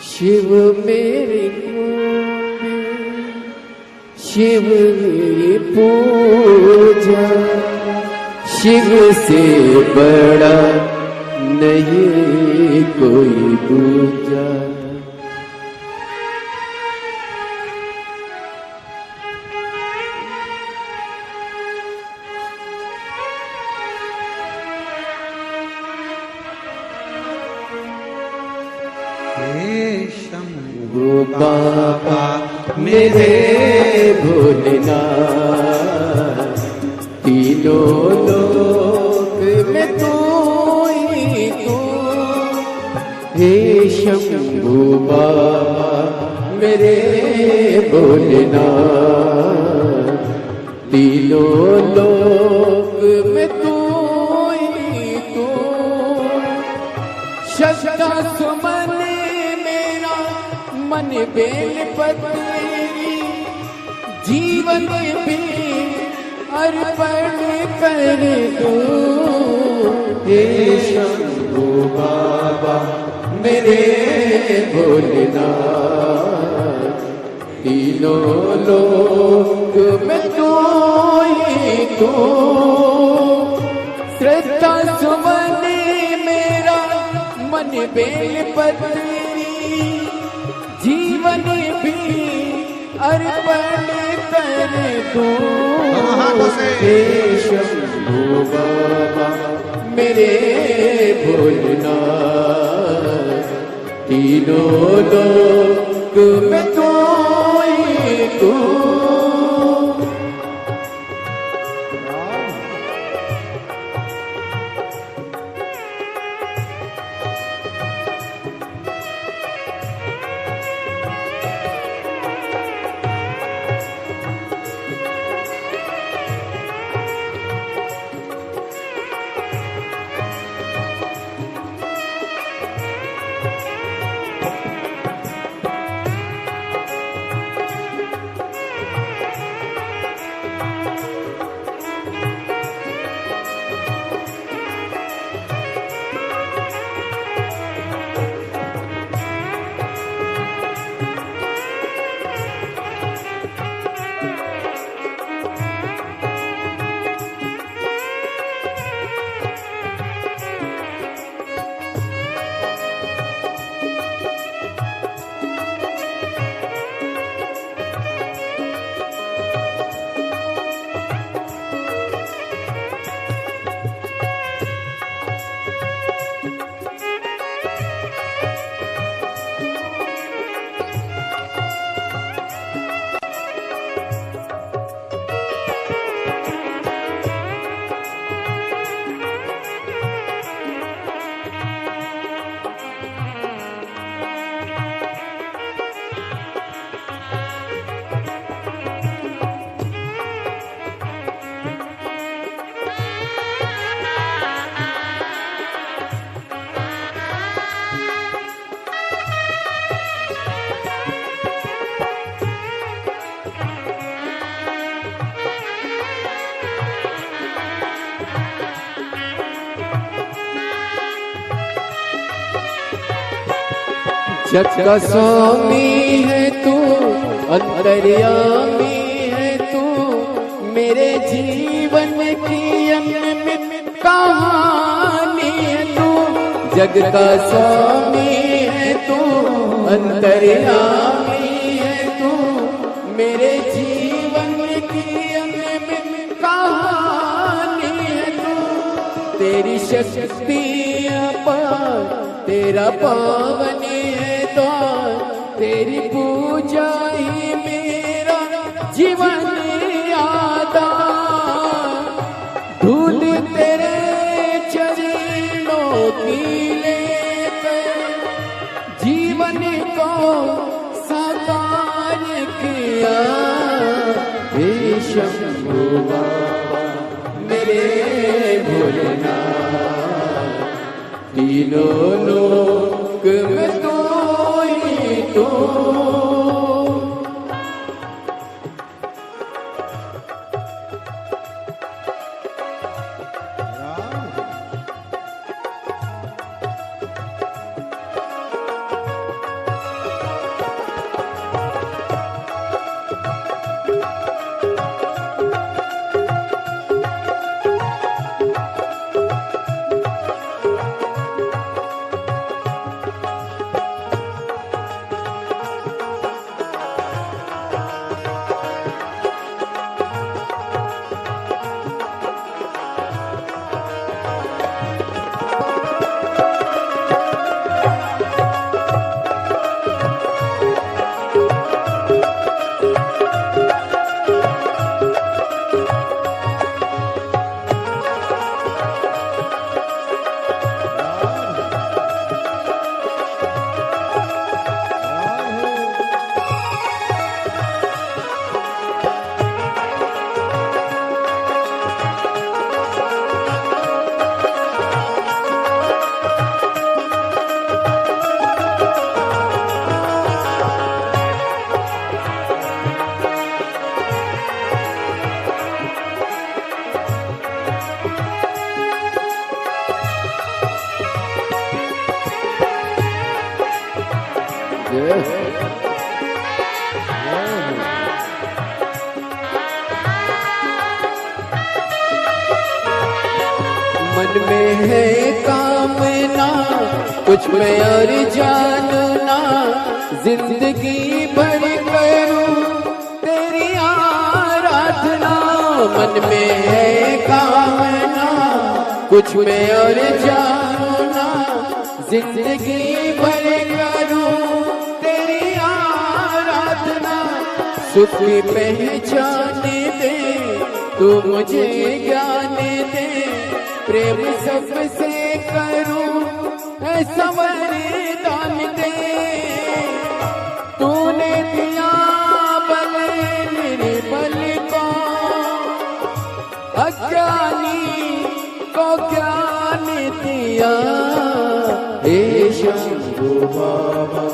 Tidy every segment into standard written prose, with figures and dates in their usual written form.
शिव मेरे कुंड शिव की पूजा, शिव से बड़ा नहीं कोई दूजा। शंभू बाबा मेरे भोलेनाथ, तीनों लोक में तू ही तू। हे शंभू बाबा मेरे भोलेनाथ, तीनों लोक में तू ही तू। शब्द सुमन मन बेल पत्री, जीवन भी अर्पण कर दो। हे शंभू बाबा मेरे भोलेनाथ, तीनों लोक में तू ही तू। श्रद्धा सुमन मेरा मन बेल पत्री, जीवन भी अर्पण कर दो। हे शंभू बाबा मेरे भोलेनाथ, तीनों लोक में तू ही तू। जग का स्वामी है तू, अंतर्यामी है तू, मेरे जीवन की अनमित कहानी है तू। जग का स्वामी है तू, अंतर्यामी है तू, मेरे जीवन की अनमित कहानी है तू। तेरी शक्ति अपार, तेरा पावन तेरी पूजा ही मेरा जीवन आधार। धूल तेरे चरणों की लेकर जीवन को साकार किया। हे शंभू बाबा मेरे भोलेनाथ, तीनों लोक में तू तो मन में है कामना कुछ में और जानना, जिंदगी भर करूं तेरी आराधना। मन में है कामना कुछ में और जानना, जिंदगी भर करूं तेरी आराधना। सुख की पहचान दे तू मुझे ज्ञान दे, प्रेम सबसे करूं ऐसा वरदान दे। तूने दिया बल मेरे बल को, अज्ञानी को ज्ञान दिया। हे शंभू बाबा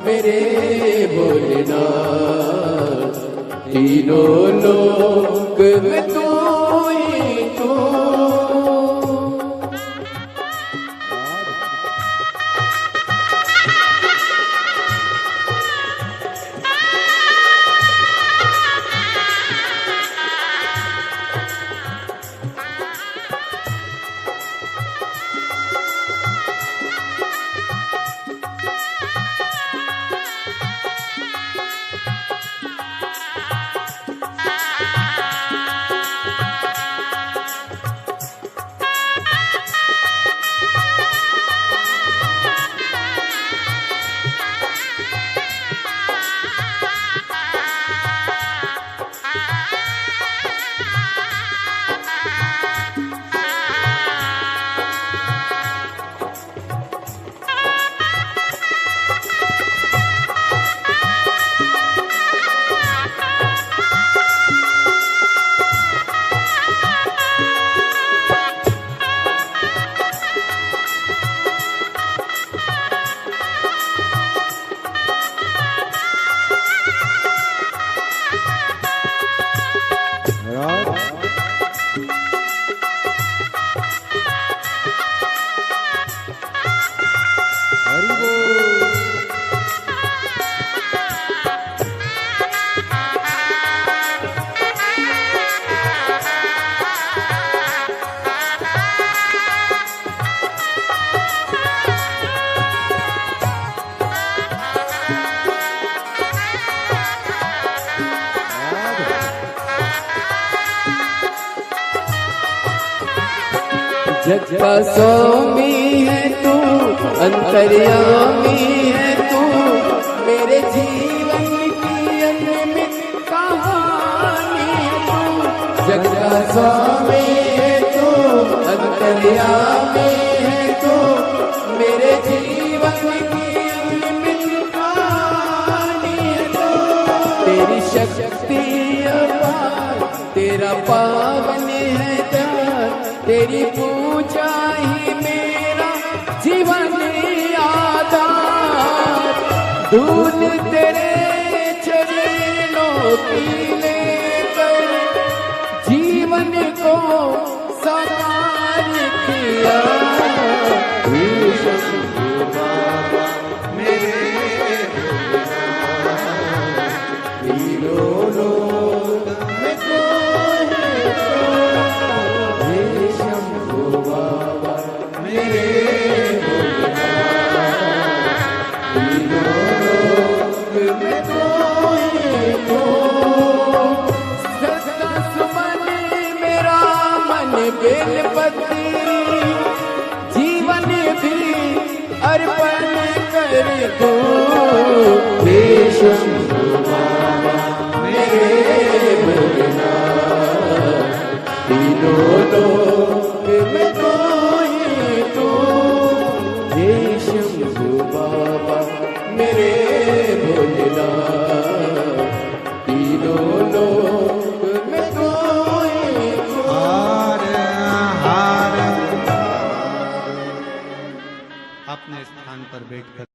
मेरे भोलेनाथ, तीनों लोक में तू ही तू। जग का स्वामी है तू, अंतर्यामी है तू, मेरे जीवन की अनमित कहानी है तू। जग का स्वामी है तू, अंतर्यामी है तू, मेरे जीवन की अनमित कहानी है तू। तेरी शक्ति अपार, तेरा पावन है दान, तेरी पूजा ही मेरा जीवन आधार। धूल तेरे चरणों की लेकर जीवन को साकार किया। हे शंभू बाबा मेरे तीनों लोक में तू है तू। हे शंभू बाबा मेरे तीनों लोक में तू है तू। सदा सुमन मेरा मन बेलपति, जीवन भी अर्पण कर दो। हे शंभू बाबा मेरे भोलेनाथ, तीनों लोक में तू ही तू। हे शंभू बाबा मेरे भोलेनाथ, तीनों लोक में तू ही तू। अपने स्थान पर बैठकर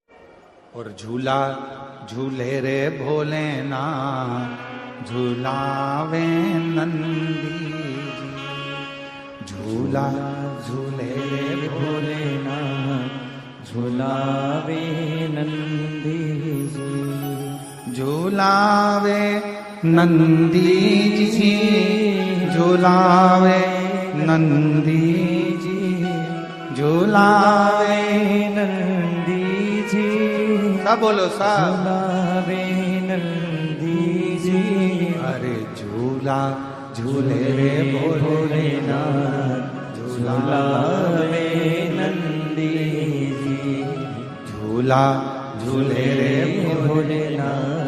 और झूला झूले रे भोलेनाथ, झूलावे नंदी जी। झूला झूले रे भोलेनाथ, झुलावे नंदी झूलावे नंदी जी, झूलावे नंदी जी, झूलावे नंदी जी, सब बोलो सब। झूलावे नंदी जी, अरे झूला झूले रे भोलेनाथ, झूलावे नंदी जी, झूला झूले रे भोलेनाथ,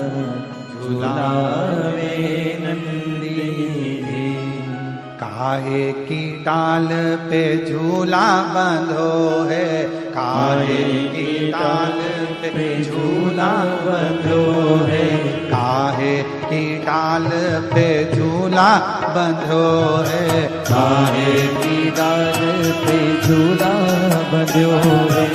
झूलावे नंदी जी। काहे की डाल पे झूला बंधो है, काहे की डाल पे झूला बंधो है, काहे की डाल पे झूला बंधो है, काहे की डाल पे झूला बंधो है,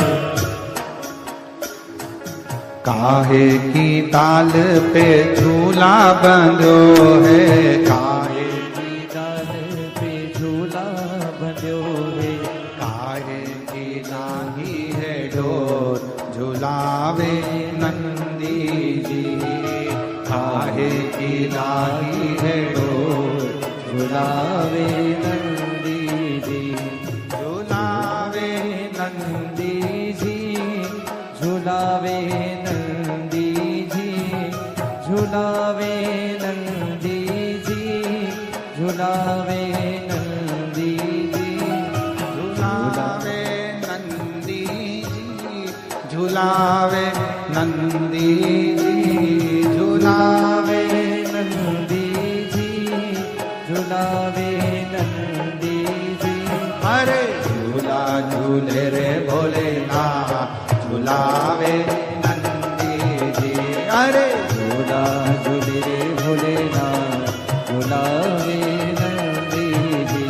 काहे की डाल पे झूला बंधो है, काहे की डाल पे झूला बंधो है, काहे की नाही है डोर, झूलावे नंदी जी, काहे की नाही है डोर, झूलावे नंदी जी, झूलावे नंदी जी, झूलावे नंदी जी, झूलावे नंदी जी, झूलावे नंदी जी, झूलावे नंदी जी, झूलावे नंदी जी, झूलावे नंदी जी, झूलावे नंदी जी। अरे झूला झूले रे भोलेनाथ, झूलावे नंदी जी, अरे झूला झूले रे भोलेनाथ, झूलावे नंदी जी,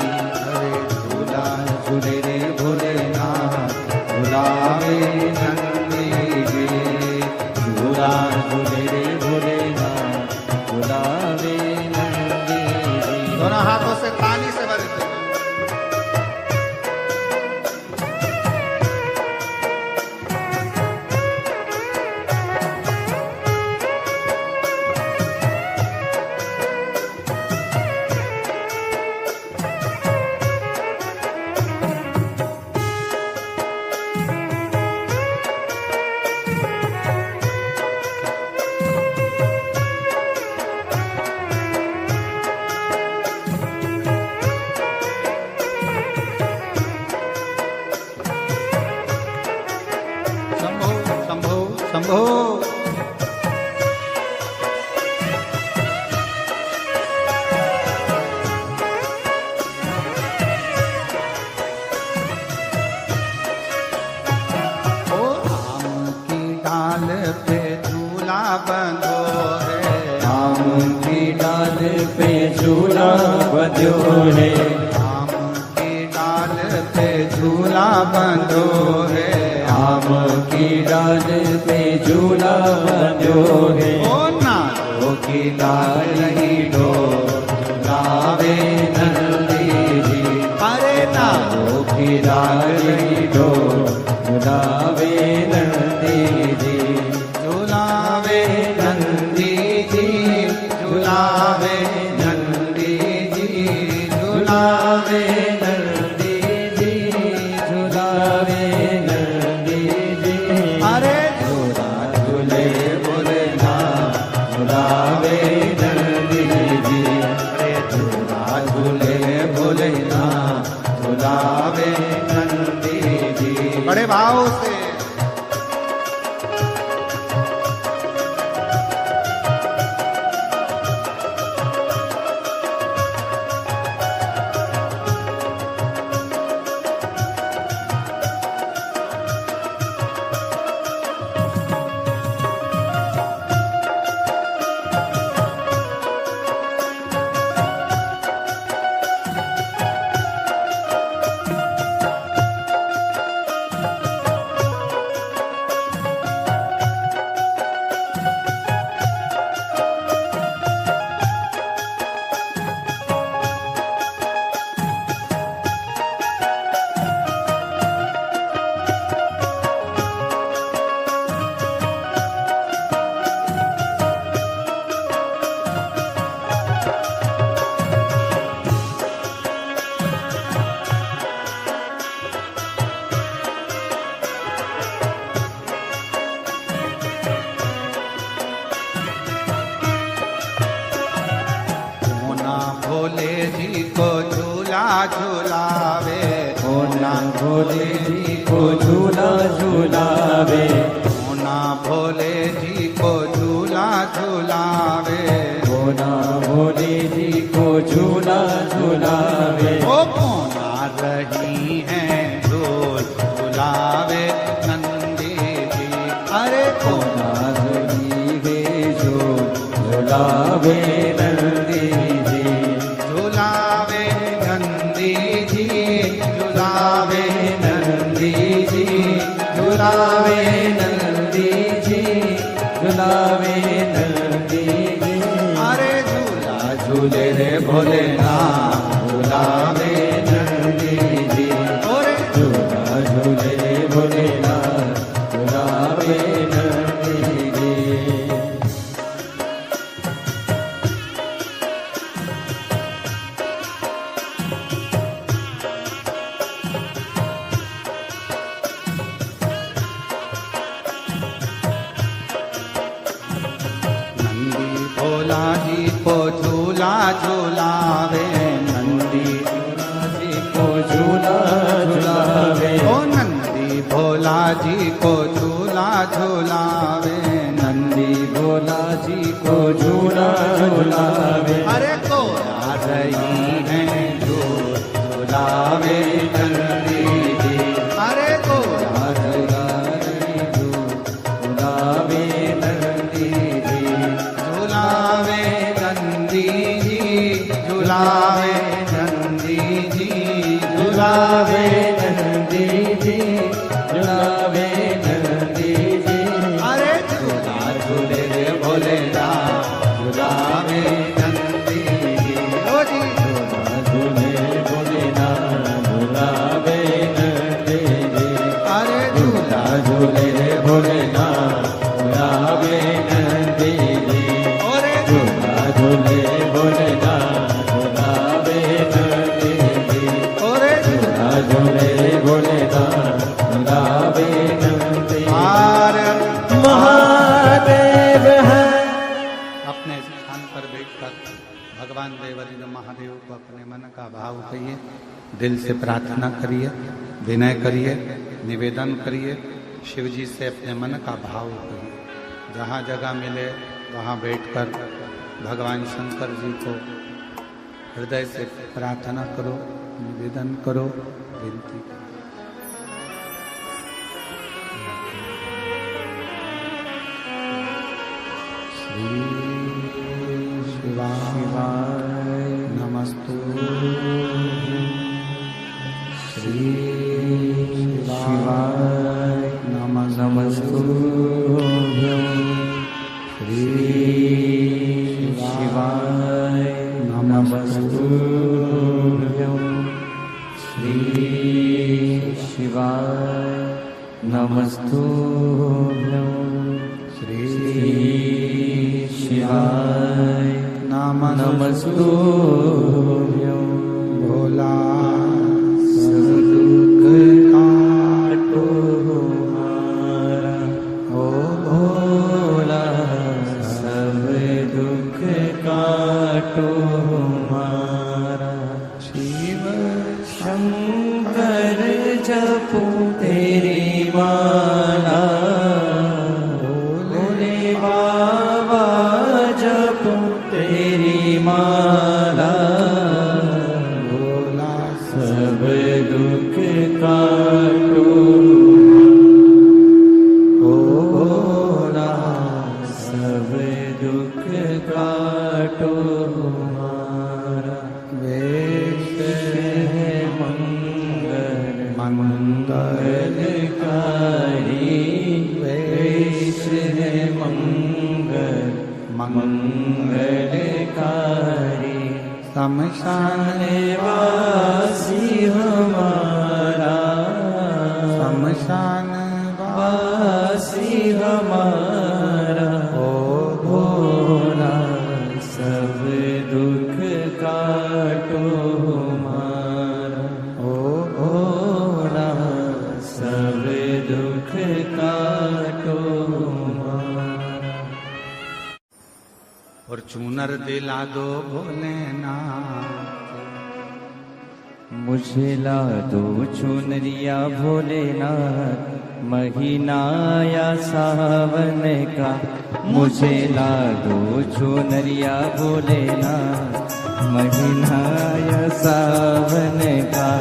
अरे झूला झूले रे भोलेनाथ, झूलावे नंदी जी, झूला झूले रे भोलेनाथ, झूलावे नंदी जी। दोनों हाथों से ताली से भर दो। शंभो शंभो शंभो। ओ आम की डाल पे झूला बंधो है, आम की डाल पे झूला बंधो है, आम की डाल पे झूला बंधो है, आम की डाल पे झूला बंधो है, ओ नाथों की डाल ही डो झूलावे नंदी जी, अरे नाथों की डाल ही डो झूलावे नंदी जी, झूलावे नंदी जी, झूलावे नंदी जी, झूलावे नंदी जी, झूलावे नंदी जी। अरे झूला झूले भोलेनाथ, झूलावे नंदी जी, अरे झूला झूले भोलेनाथ, झूलावे नंदी जी। बड़े भाव से भोले जी को झूला झूलावे, कोना भोले जी को झूला झूलावे, ओ कोना रही है झूल झूलावे नंदी जी, अरे कोना रही है झूल झूलावे नंदी जी, झूलावे नंदी जी, झूलावे नंदी जी, झूलावे नंदी जी, झूलावे नंदी जी, अरे झूला झूले रे भोलेनाथ, झूलावे नंदी जी, अरे झूला झूले रे भोलेनाथ, झूलावे नंदी जी। नंदी भोला जी को झूला झूलावे, नंदी भोला जी को झूला झूलावे, ओ नंदी भोला जी को झूला झूलावे, नंदी भोला जी को झूला झूलावे, अरे कोरा रही है झूल झूलावे नंदी जी, अरे कोरा झूलावे नंदी जी, झूलावे नंदी जी, झूलावे नंदी जी, झूलावे नंदी जी, झूलावे नंदी जी, अरे झूला झूले रे भोलेनाथ, झूलावे नंदी जी, ओ जी झूले भोलेनाथ, झूलावे नंदी जी, अरे झूला झूले भोलेनाथ, झूलावे नंदी जी, अरे झूले भोलेनाथ, झूलावे नंदी जी, अरे झूले भोलेनाथ, झूलावे नंदी जी। अरे महादेव है। अपने स्थान पर बैठकर भगवान देवलिंग महादेव को अपने मन का भाव कहिए, दिल से प्रार्थना करिए, विनय करिए, निवेदन करिए, शिव जी से अपने मन का भाव कहिए। जहाँ जगह मिले वहाँ बैठकर भगवान शंकर जी को हृदय से प्रार्थना करो, निवेदन करो, विनती करो। शिवाय नमस्तुभ्यं, श्री शिवाय नमस्तुभ्यं, श्री शिवाय नमस्तुभ्यं, श्री शिवाय नमस्तुभ्यं, श्री शिवाय नमस्तुभ्यं। भोला सब दुख काटो हमारा, ओ भोला सब दुख काटो हमारा, शिव शंकर जपो तेरी माला, भोले बाबा जपो तेरी माला, भोला सब दुख काटो, ओ भोला सब दुख काटो हमारा, वेश है मंगल मंगलकारी, वेश है मंगल मंगलकारी, शमशान वासी हमारा, शमशान वासी हमारा, ओ भोला सब दुख काटो हमारा, ओ भोला सब दुख काटो हमारा। और चूनर दिला दो भोलेनाथ, मुझे ला दो चुनरिया भोलेनाथ, महीना या सावन का। मुझे ला दो चुनरिया भोलेनाथ, महीना या सावन का।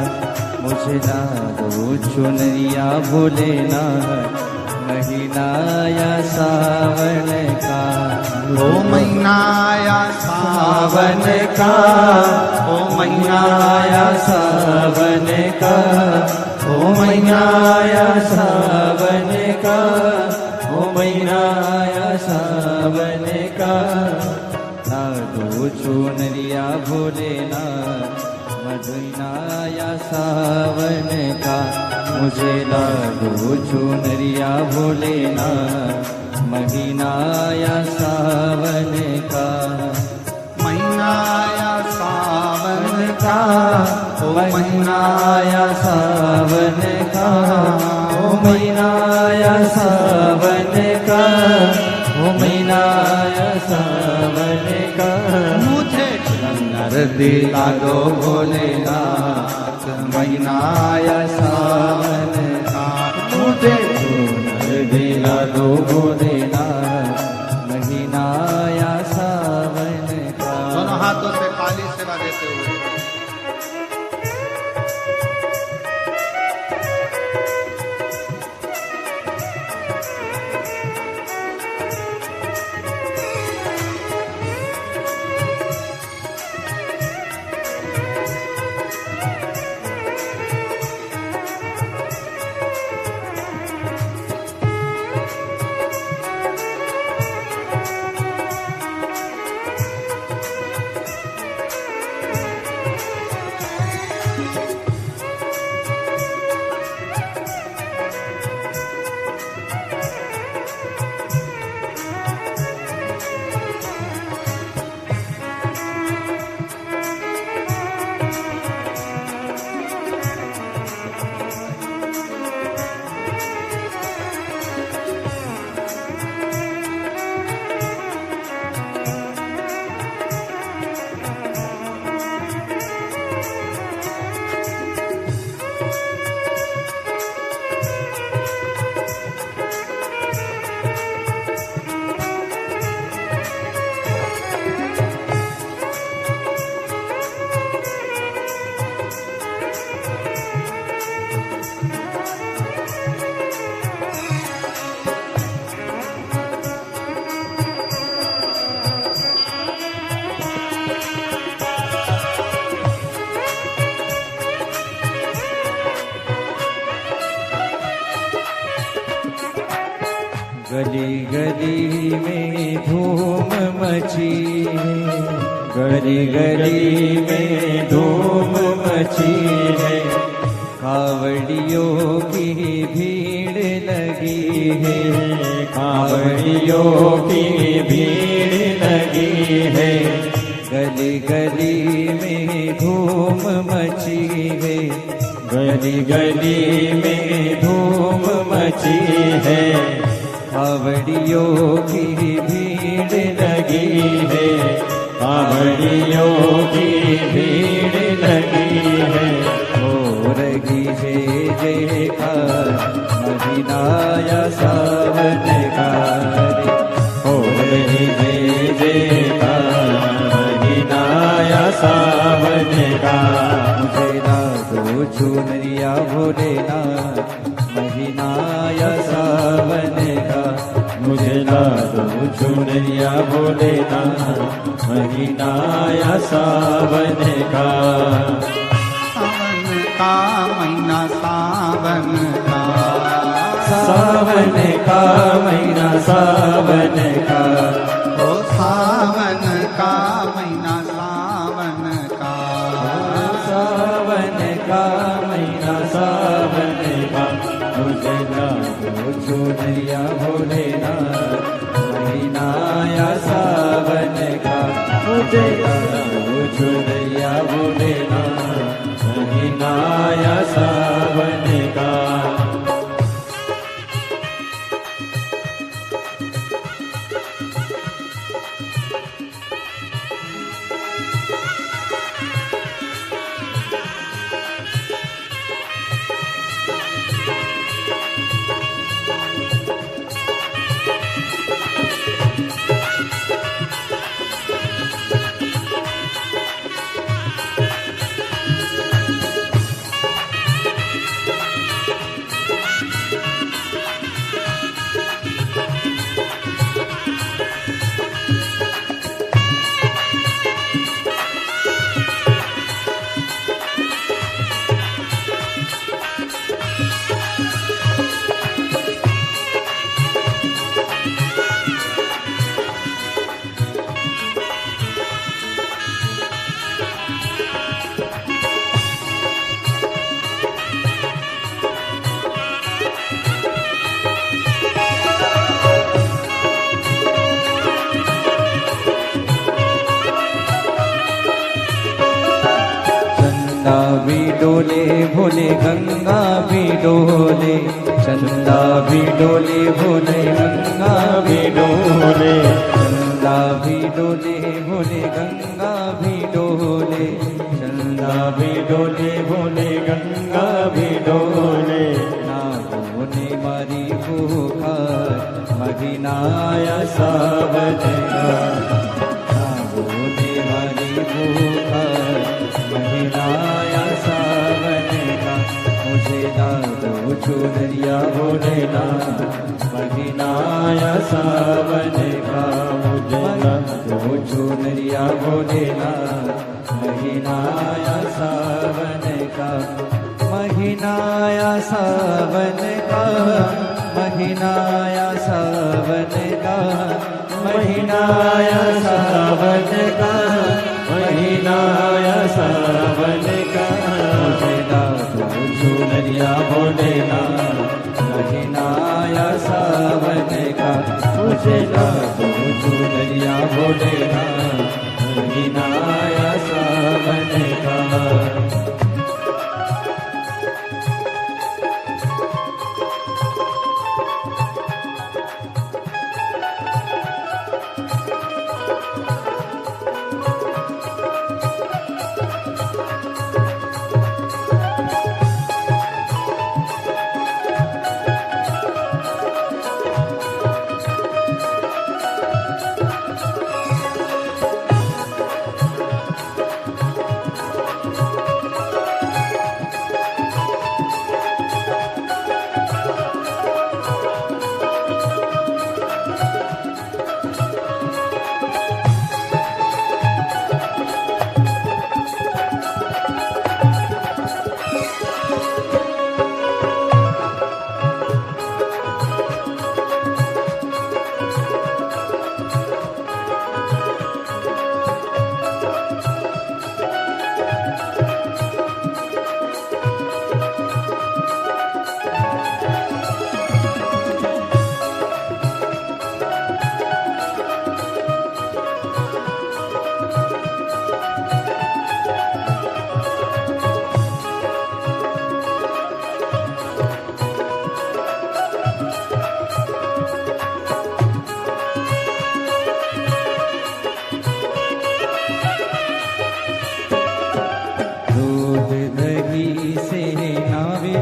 मुझे ला दो चुनरिया भोलेनाथ, महीना या सावन का। ओ महीना या सावन का, ओ महीना या सावन का, ओ महीना या सावन का, ओ महीना या सावन का। ला दो चुनरिया भोलेनाथ, महीना या सावन का। मुझे ला दो चुनरिया भोलेनाथ, महीना या सावन का। महीना या सावन का, ओ महीना या सावन का, ओ महीना या सावन का, ओ महीना या सावन का। मुझे नर दिला दो भोलेनाथ, महीना या सावन का। मुझे नर दिला दो भोलेनाथ, महीना या सावन का। दोनों हाथों से काली सेवा देते हुए गली गली में धूम मची है, गली गली में धूम मची है। कावड़ियों की भीड़ लगी है, कावड़ियों की भीड़ लगी है। गली गली में धूम मची है, गली गली में धूम मची है। कावड़ियों की भीड़ लगी है, कावड़ियों की भीड़ लगी है। हो रही है जयकार, महीना या सावन का। हो रही है जयकार, महीना या सावन का। मुझे ला दो चुनरिया भोलेनाथ, महीना या सावन का। मुझे ला दो चुनरिया भोलेनाथ, महीना या सावन का। सावन का महीना सावन का, सावन का महीना सावन का। ओ सावन का महीना सावन का, सावन का महीना सावन का। मुझे ला दो चुनरिया भोलेनाथ, महीना या सावन का। मुझे ला दो चुनरिया भोलेनाथ, महीना या सावन का। बोले गंगा भी डोले, चंदा भी डोले बोले गंगा भी डोले, चंदा भी डोले बोले गंगा भी डोले, चंदा भी डोले बोले गंगा भी डोले। नागों ने मारी पुकार महीनाया सावन का, नागों ने मारी पुकार महीनाया सावन का। मुझे दादो चुनरिया भोलेनाथ महीनाया सावन का, मुझे दादो चुनरिया भोलेनाथ महीनाया सावन का, महीनाया सावन का, महीनाया सावन का, महीनाया सावन का, महीनाया सावन का। मुझे दादो चुनरिया भोलेनाथ महीनाया सावन का, मुझे दादो चुनरिया भोलेनाथ महीनाया सावन का।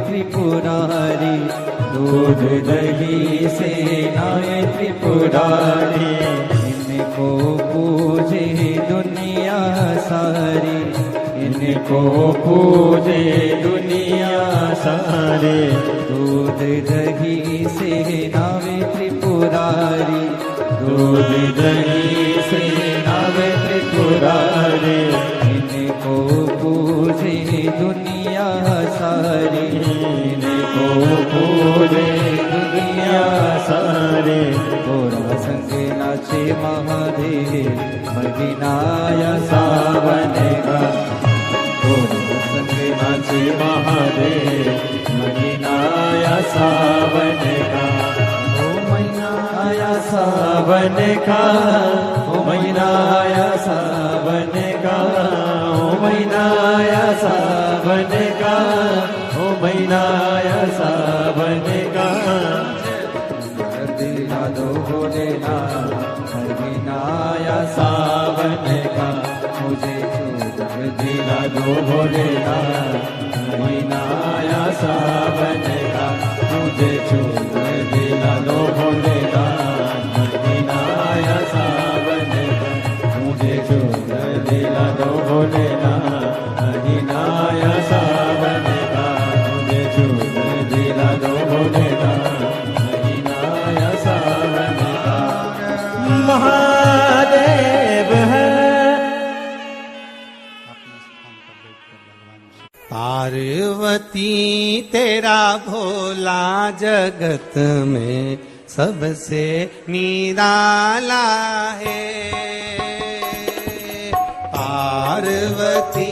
त्रिपुरारी, दूध दही से आए त्रिपुरारी, इनको पूजे दुनिया सारी, इनको पूजे दुनिया सारी। दूध दही से नावे त्रिपुरारी, दूध दही से नावे त्रिपुरारी, इनको पूजे दुनिया सारी, इनको पूजे दुनिया सारे। गोरा संग नाचे महादेव महीनाया सावन का, गोरा संग नाचे महादेव महीनाया सावन का। ओ महीनाया सावन का, ओ महीनाया सावन का, ओ महीनाया सावन का, ओ महीनाया सावन का। दिला दो भोलेनाथ महीनाया सावन का, मुझे चूर दिला दो भोलेनाथ महीनाया सावन का, मुझे चूर दिला दो भोलेनाथ महीनाया सावन का, मुझे चूर दिला दो भोलेनाथ महीनाया सावन का, मुझे चूर दिला दो भोलेनाथ महीनाया सावन का। महादेव है पार्वती तेरा भोला जगत में सबसे निराला है। पार्वती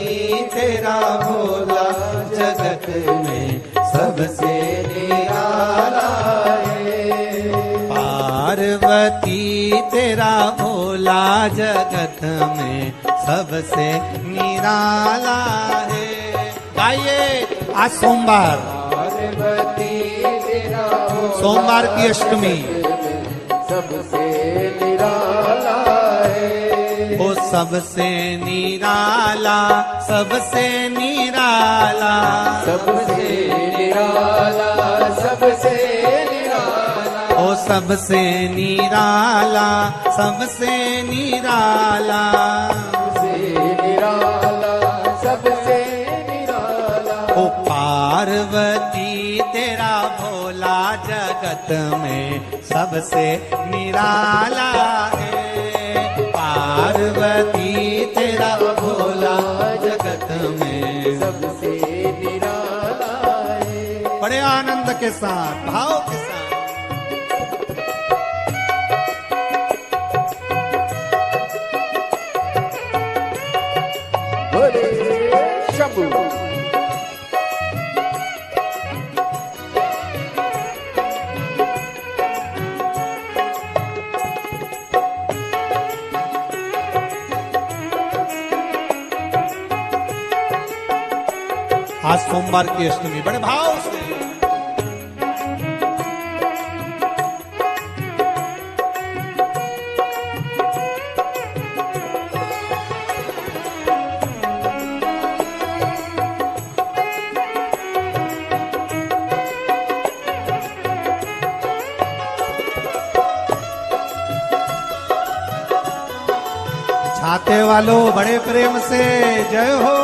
तेरा भोला जगत में सबसे निराला है। पार्वती तेरा भोला जगत में सबसे निराला है। गाइए आज सोमवार, पार्वती तेरा सोमवार की अष्टमी, सबसे निराला है। वो सबसे निराला, सबसे निराला, सबसे निराला, सबसे निराला, ओ सबसे निराला, सबसे निराला, सबसे निराला, सबसे निराला। ओ पार्वती तेरा भोला जगत में सबसे निराला है। पार्वती तेरा भोला जगत में सबसे निराला है। बड़े आनंद के साथ, भाव के साथ बोले शंभू। आज सोमवार की अष्टमी बड़े भाव से छाते वालों बड़े प्रेम से जय हो।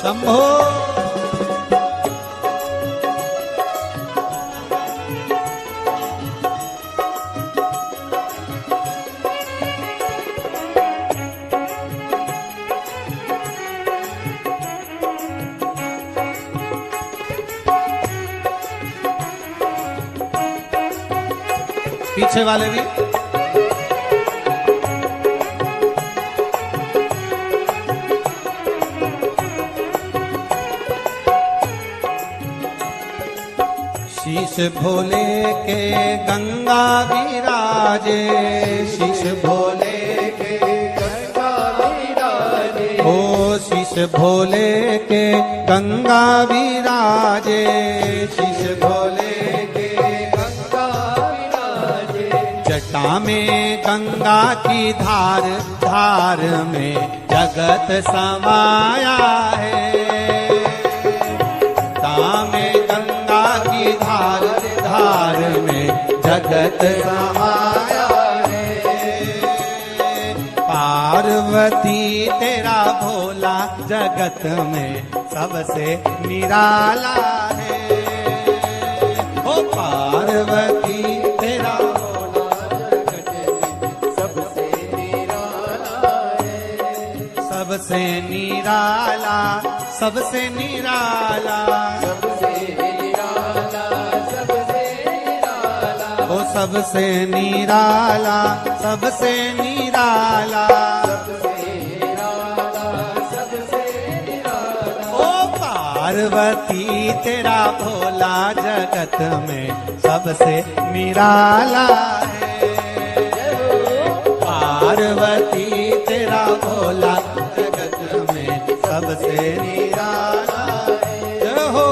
शंभो पीछे वाले भी शीश भोले के गंगा विराजे, शीश भोले के गंगा विराजे, ओ शीश भोले के गंगा विराजे, शीश भोले के गंगा विराजे। जटा में गंगा की धार, धार में जगत समाया है। जटा में गंगा की धार, धार में जगत समाया है। पार्वती तेरा भोला जगत में सबसे निराला है। ओ पार्वती तेरा सबसे निराला है। सबसे निराला, सबसे निराला, सबसे निराला, सबसे निराला, ओ सबसे निराला, सबसे निराला, सबसे निराला, सबसे निराला। ओ पार्वती तेरा भोला जगत में सबसे निराला है। पार्वती तेरा भोला जगत में सबसे निराला है। जय हो।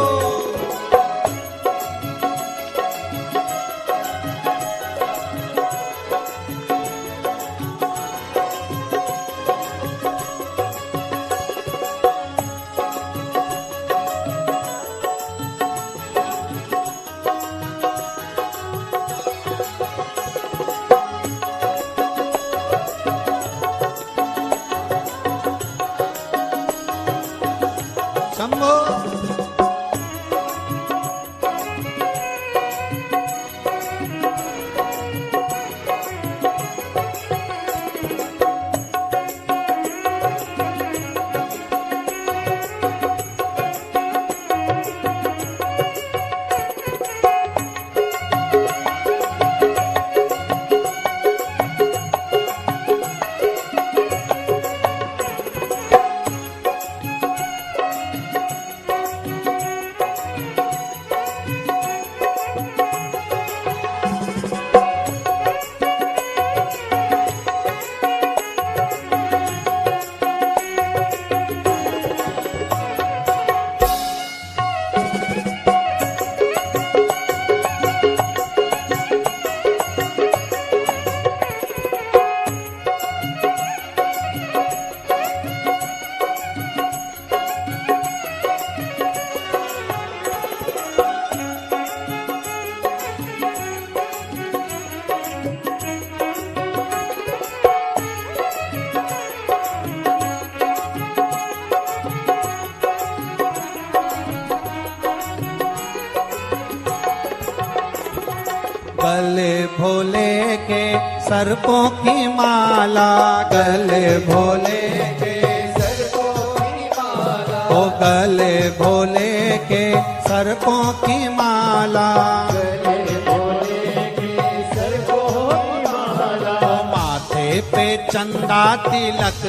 गले भोले के सर्पों की माला, गले भोले के सर्पों की माला, ओ गले भोले के सर्पों की माला, गले भोले के सर्पों की माला, ओ माथे पे चंदा तिलक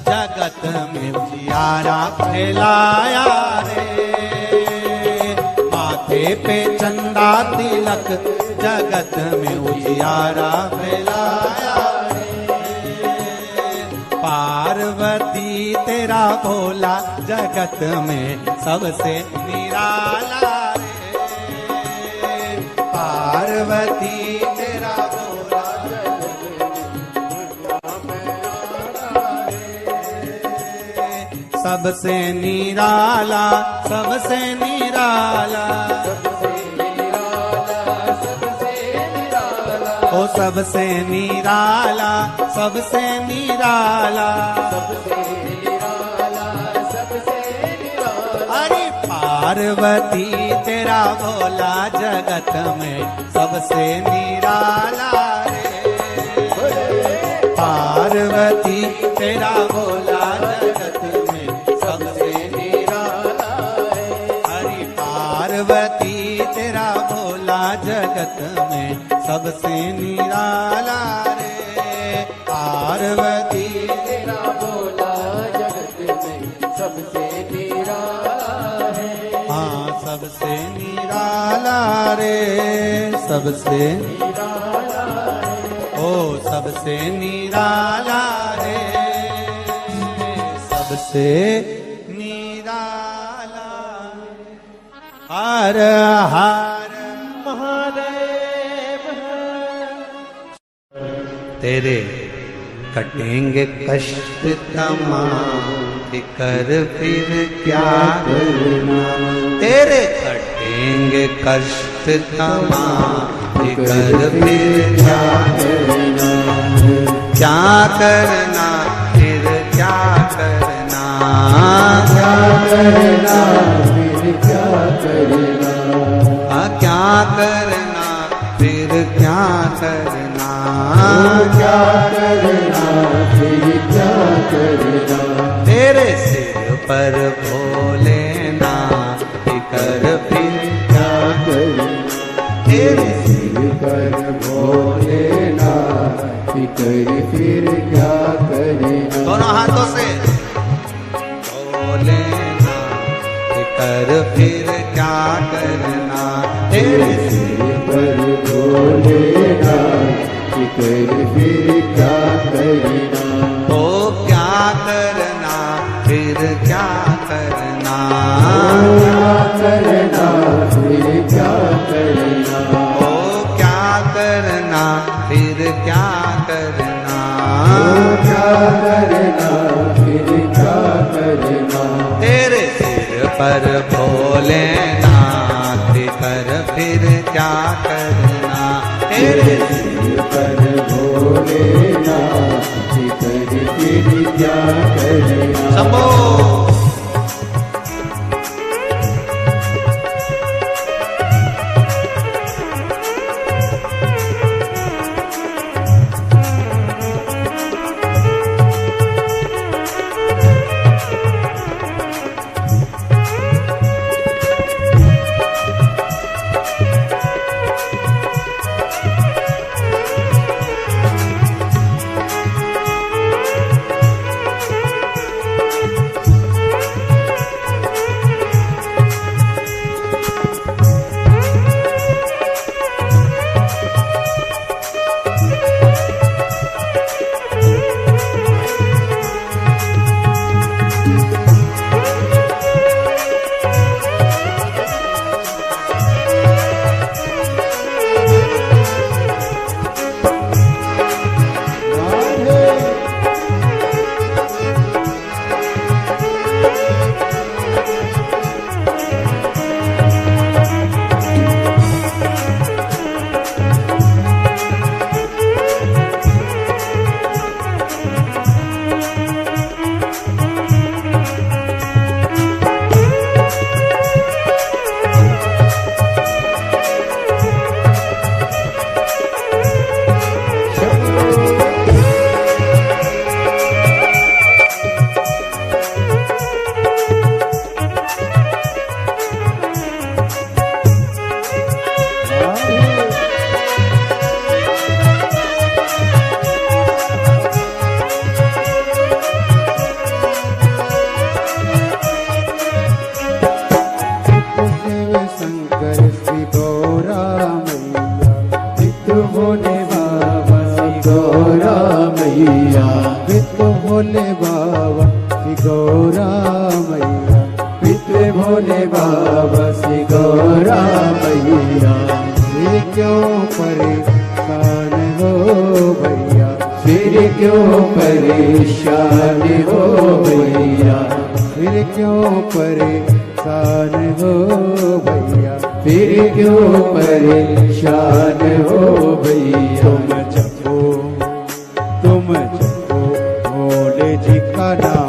जगत में उजियारा फैलाया रे, माथे पे चंदा तिलक जगत में उजियारा फैलाया रे, पार्वती तेरा भोला जगत में सबसे निराला रे, पार्वती तेरा भोला सबसे निराला, सबसे निराला, ओ सबसे निराला, सबसे निराला, अरे पार्वती तेरा भोला जगत में सबसे निराला रे, पार्वती तेरा भोला जगत में सबसे निराला है, हरि पार्वती तेरा भोला जगत में सबसे निराला रे, पार्वती तेरा भोला जगत में सबसे निराला है, हाँ सबसे निराला रे, सबसे निराला है, ओ सबसे निराला रे, सबसे निराला, हर हर महादेव। तेरे कटेंगे कष्ट तमाम कर फिर क्या करना, तेरे कटेंगे कष्ट तमाम कर फिर क्या करना, क्या करना फिर क्या करना, क्या करना फिर क्या करना, क्या करना फिर क्या करना, क्या करना फिर क्या करना, तेरे सिर पर भोलेनाथ कर फिर क्या करना, तेरे सिर पर भोलेनाथ कर फिर क्या करना, दोनों हाथों से भोलेनाथ कर फिर क्या करना, तेरे सिर पर भोलेनाथ कर फिर क्या करना, तो क्या करना फिर क्या करना, क्या करना फिर क्या करना, ओ क्या करना फिर क्या करना, क्या करना फिर क्या करना, तेरे सिर पर भोलेनाथ कर फिर क्या करना, तेरे सिर पर भोलेनाथ कर फिर क्या करना, शंभो। क्यों परेशान हो भैया, फिर क्यों परेशान हो भैया, फिर क्यों परेशान हो भैया, फिर क्यों परेशान हो भैया। तुम जपो भोले जी का नाम,